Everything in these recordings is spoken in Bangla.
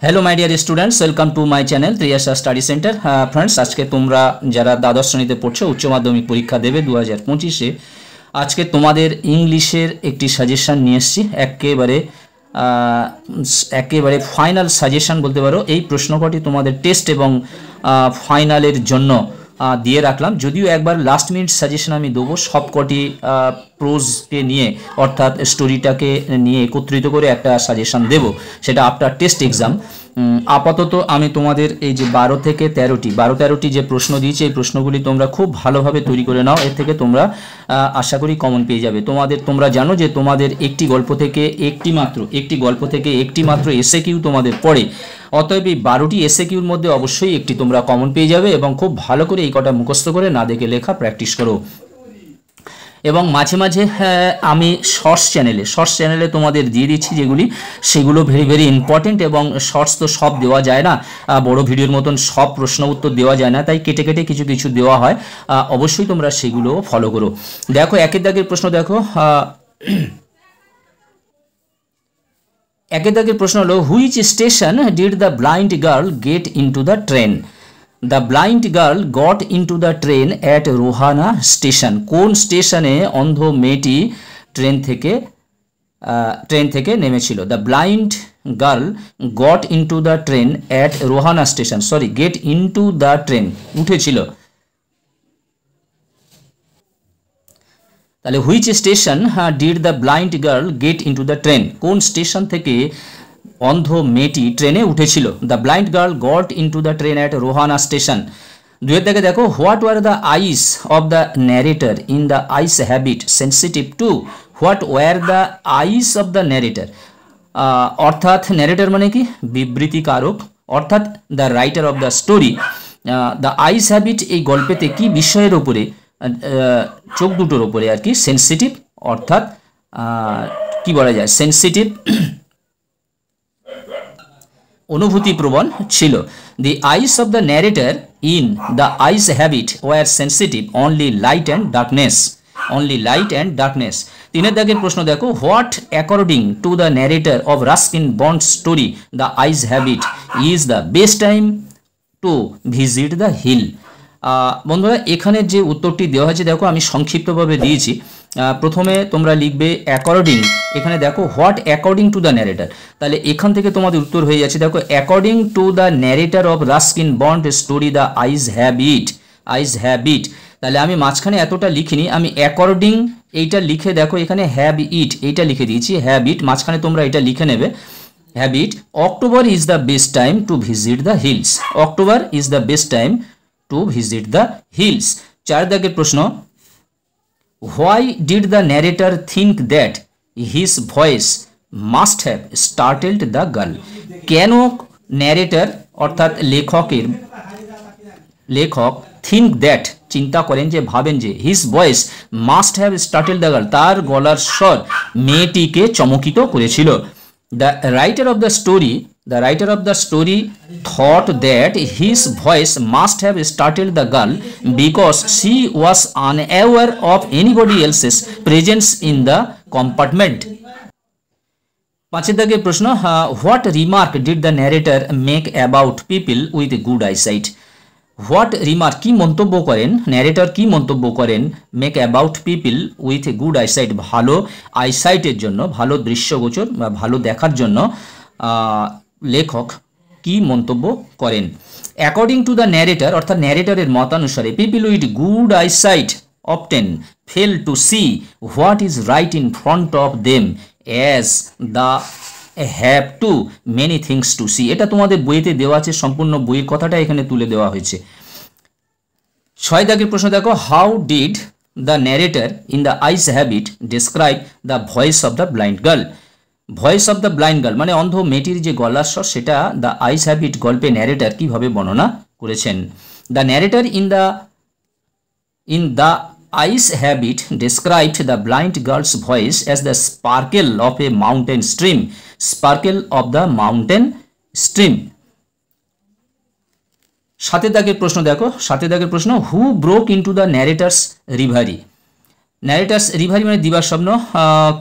Hello my dear students, welcome to my channel Triyasha study centre. Friends, आज के तुम्हारा जरा द्वादश श्रेणीते पढ़ছো उच्च माध्यमिक परीक्षा देवे 2025 आज के तुम्हादेर इंग्लिशेर एकटी साजेशन निये एसेछि। एकेबारे फाइनल साजेशन बोलते पारो। এই প্রশ্নকটি তোমাদের টেস্ট এবং ফাইনালের জন্য দিয়ে রাখলাম। যদিও একবার লাস্ট মিনিট সাজেশন আমি দেবো সবকটি প্রোজকে নিয়ে, অর্থাৎ স্টোরিটাকে নিয়ে একত্রিত করে একটা সাজেশন দেব, সেটা আফটার টেস্ট এক্সাম। আপাতত আমি তোমাদের এই যে 12 থেকে 13টি যে প্রশ্ন দিয়েছি, এই প্রশ্নগুলি তোমরা খুব ভালোভাবে তৈরি করে নাও। এর থেকে তোমরা আশা করি কমন পেয়ে যাবে। তোমরা জানো যে তোমাদের একটি গল্প থেকে একটি মাত্র এসএ কিউ তোমাদের পড়ে। অতএব এই 12টি এসএ কিউর মধ্যে অবশ্যই একটি তোমরা কমন পেয়ে যাবে এবং খুব ভালো করে এই কটা মুখস্থ করে না দেখে লেখা প্র্যাকটিস করো। এবং মাঝে মাঝে আমি শর্টস চ্যানেলে তোমাদের দিয়ে দিচ্ছি যেগুলি, সেগুলো ভেরি ভেরি ইম্পর্টেন্ট। এবং শর্টস তো সব দেওয়া যায় না, বড় ভিডিওর মতন সব প্রশ্ন উত্তর দেওয়া যায় না, তাই কেটে কেটে কিছু কিছু দেওয়া হয়। অবশ্যই তোমরা সেগুলো ফলো করো। দেখো, একের দাগের প্রশ্ন দেখো। একের দাগের প্রশ্ন হলো, which station did the blind girl get into the train? The blind girl got into the train at Rohana station. কোন স্টেশনে অন্ধ মেয়েটি ট্রেন থেকে নেমেছিল? The blind girl got into the train at Rohana station. Get into the train, উঠেছিল। তাহলে which station did the blind girl get into the train? কোন স্টেশন থেকে অন্ধ মেয়েটি ট্রেনে উঠেছিল? The blind girl got into the train at Rohana station. দুয়ের থেকে দেখো, what were the eyes of the narrator in the eyes have it sensitive to? What were the eyes of the narrator, অর্থাৎ ন্যারেটর মানে কি? বিবৃতিকারক, অর্থাৎ the writer of the story. The eyes have it এই গল্পেতে কি বিষয়ের ওপরে? চোখ দুটোর ওপরে আর কি। সেন্সিটিভ অর্থাৎ কি বলা যায়? সেন্সিটিভ, অনুভূতিপ্রবণ ছিল। The eyes of the narrator in the eyes have it were sensitive only light and darkness. তিনের দাগের প্রশ্ন দেখো, what according to the narrator of Ruskin Bond story the eyes have it is the best time to visit the hill? বন্ধুরা, এখানে যে উত্তরটি দেওয়া হয়েছে দেখো, আমি সংক্ষিপ্তভাবে দিয়েছি। প্রথমে তোমরা লিখবে অ্যাকর্ডিং। এখানে দেখো what according to the narrator, তাহলে এখান থেকে তোমাদের উত্তর হয়ে যাচ্ছে। দেখো, according to the narrator of Ruskin Bond story the eyes have it. তাহলে আমি মাঝখানে এতটা লিখিনি, আমি অ্যাকর্ডিং এইটা লিখে দেখো এখানে হ্যাবিট এইটা লিখে দিয়েছি, হ্যাবিট। মাঝখানে তোমরা এটা লিখে নেবে have it. October is the best time to visit the hills. October is the best time to visit the hills. চার দাগের প্রশ্ন, why did the narrator think that his voice must have startled the girl? কেন ন্যারেটর অর্থাৎ লেখক থিঙ্ক দ্যাট চিন্তা করেন যে, ভাবেন যে, his voice must have startled the girl তার গলার স্বর মেয়েটিকে চমকিত করেছিল? The writer of the story thought that his voice must have startled the girl because she was unaware of anybody else's presence in the compartment. পাঁচের দাগের প্রশ্ন, what remark did the narrator make about people with good eyesight? What remark কি মন্তব্য করেন, ন্যারেটর কি মন্তব্য করেন make about people with good eyesight, ভালো আইসাইটের জন্য, ভালো দৃশ্যগোচর বা ভালো দেখার জন্য লেখক কি মন্তব্য করেন? অ্যাকর্ডিং টু দ্য ন্যারেটর অর্থাৎ ন্যারেটরের মতানুসারে people with good eyesight often fail to see what is right in front of them as the have too many things to see. এটা তোমাদের বইতে দেওয়া আছে, সম্পূর্ণ বইয়ের কথাটা এখানে তুলে দেওয়া হয়েছে। ছয় দাগের প্রশ্ন দেখো, how did the narrator in the eyes have it describe the voice of the blind girl? Voice of the blind girl মানে অন্ধ মেয়েটির যে গলার স্বর, সেটা দ্য আইস হ্যাবিট গল্পে ন্যারেটর কিভাবে বর্ণনা করেছেন? The narrator in the Ice Habit described the blind girl's voice as the sparkle of a mountain stream. Sparkle of the mountain stream. সাতের দাগের প্রশ্ন দেখো, সাতের দাগের প্রশ্ন, who broke into the narrator's reverie? Narrator's reverie মানে দিবার স্বপ্ন,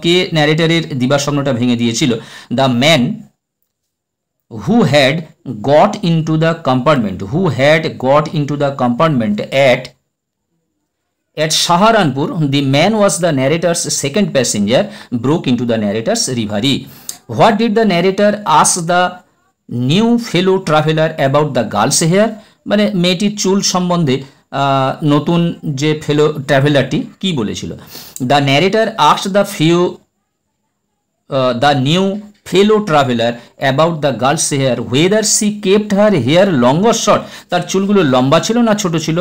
কে ন্যারেটারের দিবার স্বপ্নটা ভেঙে দিয়েছিল? The man who had got into the compartment at Saharanpur. The man was the narrator's second passenger, broke into the narrator's reverie. What did the narrator ask the new fellow traveler about the girl's hair? মানে মেয়েটির চুল সম্বন্ধে নতুন যে ফেলো ট্রাভেলারটি কি বলেছিল? The narrator asked the new fellow traveler about the girl's hair whether she kept her hair long or short. তার চুলগুলো লম্বা ছিল না ছোট ছিল,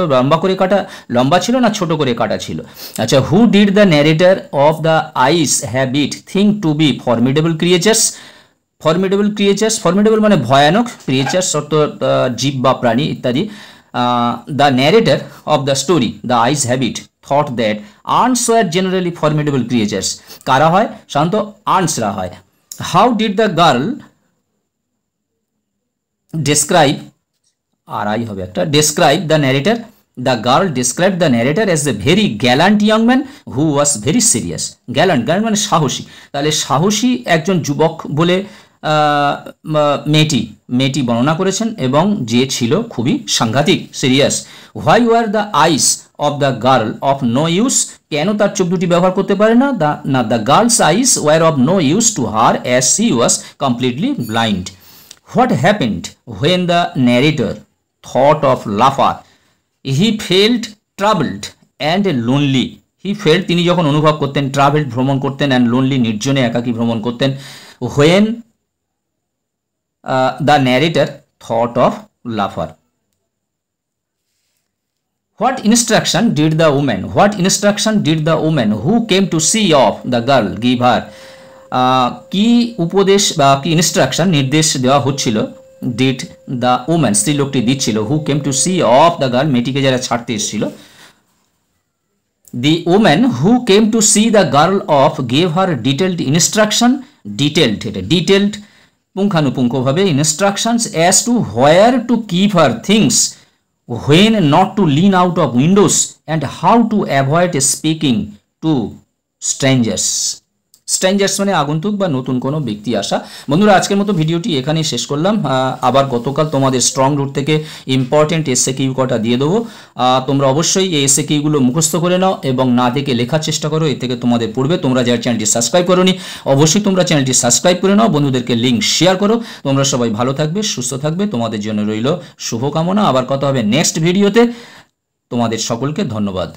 লম্বা ছিল না ছোট করে কাটা ছিল। আচ্ছা, who did the narrator of the ice habit think to be formidable creatures? formidable মানে ভয়ানক, creatures অর্থাৎ জীব বা প্রাণী ইত্যাদি। The narrator of the story the ice habit thought that ants were generally formidable creatures. কারা হয়? সাধারণত আন্টসরা হয়। How did the girl describe the narrator? The girl described the narrator as a very gallant young man who was very serious. gallant মানে সাহসী, তাহলে সাহসী একজন যুবক বলে মেয়েটি বর্ণনা করেছেন এবং যে ছিল খুবই সাংঘাতিক, serious. Why were the eyes of the girl of no use? কেন তার চোখ দুটি ব্যবহার করতে পারে না? The girl's eyes were of no use to her as she was completely blind. What happened when the narrator thought of Lafar? He felt troubled and lonely. তিনি যখন অনুভব করতেন, ট্রাভেলড ভ্রমণ করতেন, and lonely নির্জনে একাকী ভ্রমণ করতেন। When the narrator thought of Lafar. What instruction did the woman who came to see of the girl give her? কি উপদেশ বা কি ইনস্ট্রাকশন নির্দেশ দেওয়া হচ্ছিল did the woman স্ত্রী লোকটি দিচ্ছিল who came to see of the girl মেয়েটিকে যারা ছাড়তে এসেছিল? The woman who came to see the girl of gave her detailed instruction, detailed পুঙ্খানুপুঙ্খভাবে instructions as to where to keep her things, when not to lean out of windows, and how to avoid speaking to strangers. মানে আগন্তুক বা নতুন কোনো ব্যক্তি আসা। বন্ধুরা, আজকের মতো ভিডিওটি এখানেই শেষ করলাম। আবার গতকাল তোমাদের স্ট্রং রুট থেকে ইম্পর্টেন্ট এসএ কিউ কটা দিয়ে দেবো। তোমরা অবশ্যই এই এসএ কিউগুলো মুখস্থ করে নাও এবং না দেখে লেখার চেষ্টা করো, এর থেকে তোমাদের পড়বে। তোমরা যারা চ্যানেলটি সাবস্ক্রাইব করোনি অবশ্যই তোমরা চ্যানেলটি সাবস্ক্রাইব করে নাও, বন্ধুদেরকে লিঙ্ক শেয়ার করো। তোমরা সবাই ভালো থাকবে, সুস্থ থাকবে, তোমাদের জন্য রইল শুভকামনা। আবার কথা হবে নেক্সট ভিডিওতে। তোমাদের সকলকে ধন্যবাদ।